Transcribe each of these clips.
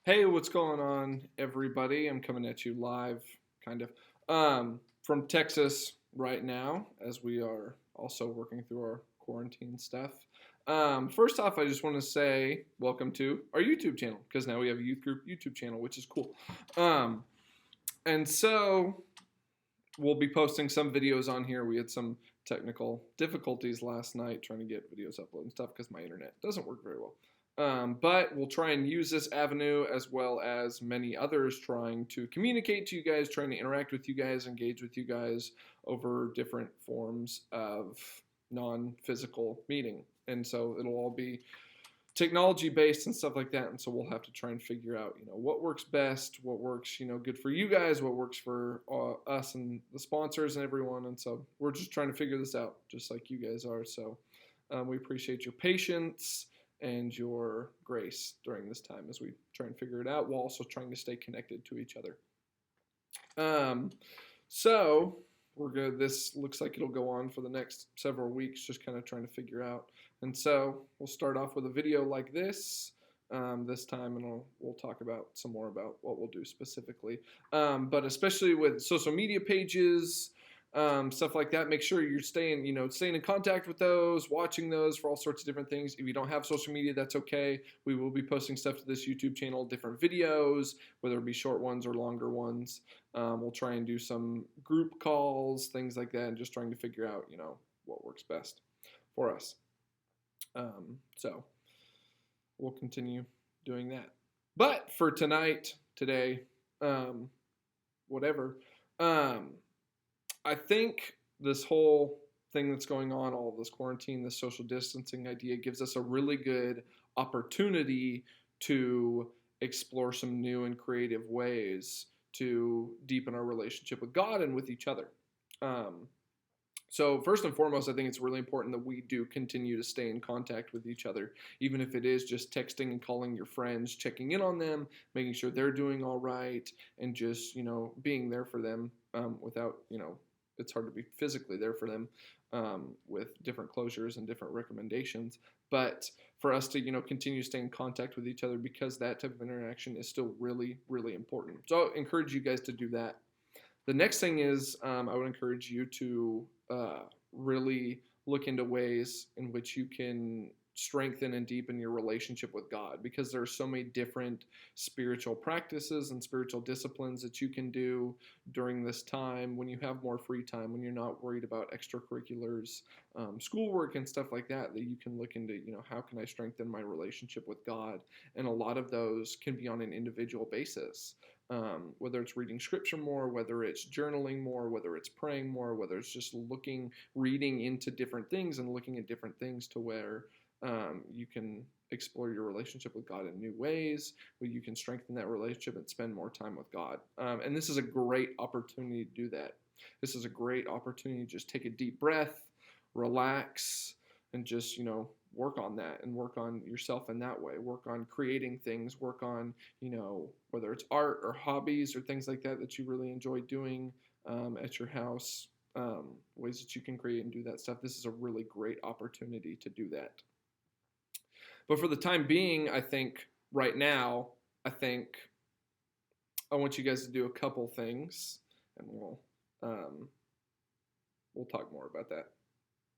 Hey, what's going on, everybody? I'm coming at you live, kind of, from Texas right now, as we are also working through our quarantine stuff. First off, I just want to say welcome to our YouTube channel because now we have a youth group YouTube channel, which is cool. Um, and so we'll be posting some videos on here. We had some technical difficulties last night trying to get videos uploaded and stuff because my internet doesn't work very well. But we'll try and use this avenue as well as many others, trying to communicate to you guys, trying to interact with you guys, engage with you guys over different forms of non physical meeting. And so it'll all be technology based and stuff like that, and so we'll have to try and figure out what works best, what works good for you guys, what works for us and the sponsors and everyone. And so we're just trying to figure this out just like you guys are. So we appreciate your patience and your grace during this time as we try and figure it out while also trying to stay connected to each other. So we're good. This looks like it'll go on for the next several weeks, just kind of trying to figure out. And so we'll start off with a video like this time, and we'll talk about some more about what we'll do specifically. But especially with social media pages, stuff like that, make sure you're staying in contact with those, watching those for all sorts of different things. If you don't have social media, that's okay. We will be posting stuff to this YouTube channel, different videos, whether it be short ones or longer ones. We'll try and do some group calls, things like that, and just trying to figure out, what works best for us. So we'll continue doing that. But for today, whatever, I think this whole thing that's going on, all of this quarantine, this social distancing idea, gives us a really good opportunity to explore some new and creative ways to deepen our relationship with God and with each other. So first and foremost, I think it's really important that we do continue to stay in contact with each other, even if it is just texting and calling your friends, checking in on them, making sure they're doing all right, and just being there for them without it's hard to be physically there for them with different closures and different recommendations. But for us to continue to stay in contact with each other, because that type of interaction is still really, really important. So I encourage you guys to do that. The next thing is I would encourage you to really look into ways in which you can strengthen and deepen your relationship with God, because there are so many different spiritual practices and spiritual disciplines that you can do during this time when you have more free time, when you're not worried about extracurriculars, schoolwork and stuff like that, that you can look into, how can I strengthen my relationship with God? And a lot of those can be on an individual basis. Whether it's reading scripture more, whether it's journaling more, whether it's praying more, whether it's just reading into different things and looking at different things to where you can explore your relationship with God in new ways, where you can strengthen that relationship and spend more time with God. And this is a great opportunity to do that. This is a great opportunity to just take a deep breath, relax, and just, work on that and work on yourself in that way. Work on creating things, work on, whether it's art or hobbies or things like that that you really enjoy doing at your house, ways that you can create and do that stuff. This is a really great opportunity to do that. But for the time being, I think right now, I think I want you guys to do a couple things, and we'll talk more about that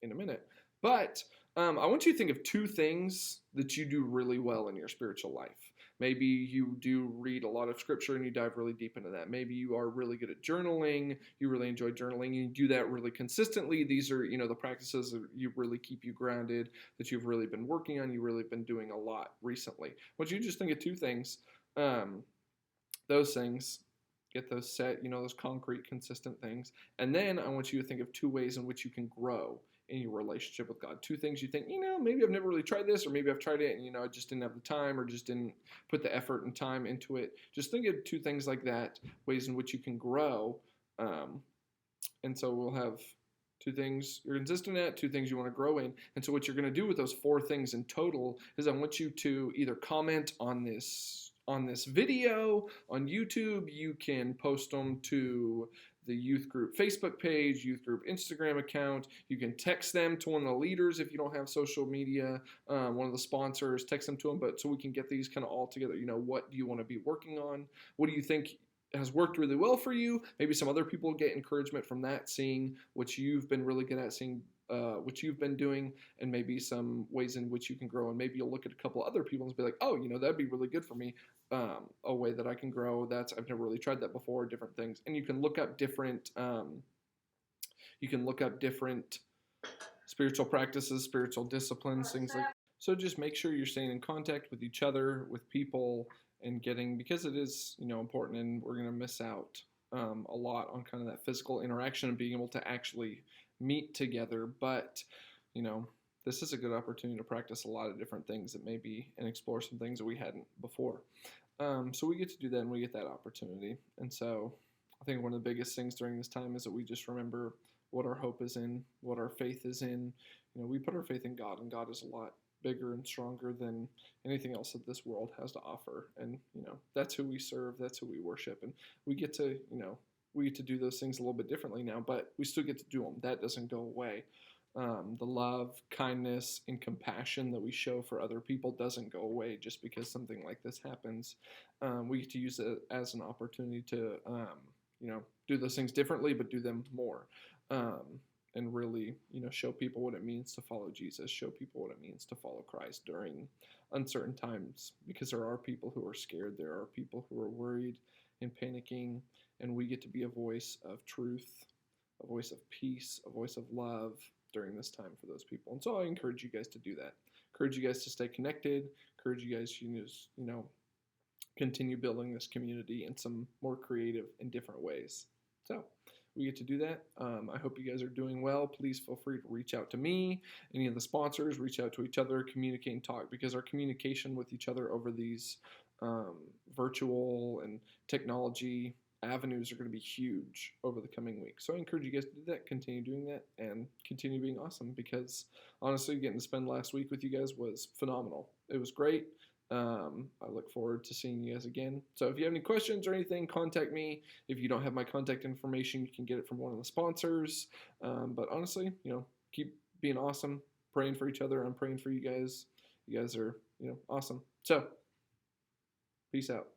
in a minute. But I want you to think of two things that you do really well in your spiritual life. Maybe you do read a lot of scripture and you dive really deep into that. Maybe you are really good at journaling. You really enjoy journaling and you do that really consistently. These are, the practices that you really keep you grounded, that you've really been working on, you've really been doing a lot recently. I want you to just think of two things. Those things, get those set, those concrete, consistent things. And then I want you to think of two ways in which you can grow in your relationship with God. Two things you think, maybe I've never really tried this, or maybe I've tried it and, I just didn't have the time or just didn't put the effort and time into it. Just think of two things like that, ways in which you can grow. And so we'll have two things you're consistent at, two things you want to grow in. And so what you're going to do with those four things in total is I want you to either comment on this video on YouTube. You can post them to the youth group Facebook page, youth group Instagram account. You can text them to one of the leaders if you don't have social media, one of the sponsors, text them to them. But so we can get these kind of all together. What do you want to be working on? What do you think has worked really well for you? Maybe some other people get encouragement from that, seeing what you've been really good at, seeing what you've been doing, and maybe some ways in which you can grow. And maybe you'll look at a couple other people and be like, oh, that'd be really good for me. A way that I can grow. I've never really tried that before. Different things, and you can look up different. Spiritual practices, spiritual disciplines, things like. So just make sure you're staying in contact with each other, with people, and because it is important, and we're gonna miss out a lot on kind of that physical interaction and being able to actually meet together. But this is a good opportunity to practice a lot of different things that maybe and explore some things that we hadn't before. So we get to do that, and we get that opportunity. And so I think one of the biggest things during this time is that we just remember what our hope is in, what our faith is in. We put our faith in God, and God is a lot bigger and stronger than anything else that this world has to offer. And that's who we serve, that's who we worship, and we get to do those things a little bit differently now, but we still get to do them. That doesn't go away. The love, kindness, and compassion that we show for other people doesn't go away just because something like this happens. We get to use it as an opportunity to do those things differently, but do them more. And really, show people what it means to follow Jesus, show people what it means to follow Christ during uncertain times, because there are people who are scared, there are people who are worried and panicking, and we get to be a voice of truth, a voice of peace, a voice of love during this time for those people. And so I encourage you guys to do that. Encourage you guys to stay connected, encourage you guys to continue building this community in some more creative and different ways. So we get to do that. I hope you guys are doing well. Please feel free to reach out to me, any of the sponsors, reach out to each other, communicate and talk, because our communication with each other over these virtual and technology avenues are going to be huge over the coming weeks. So I encourage you guys to do that, continue doing that, and continue being awesome, because honestly, getting to spend last week with you guys was phenomenal. It was great. I look forward to seeing you guys again. So if you have any questions or anything, contact me. If you don't have my contact information, you can get it from one of the sponsors. But honestly, keep being awesome, praying for each other. I'm praying for you guys. You guys are, awesome. So peace out.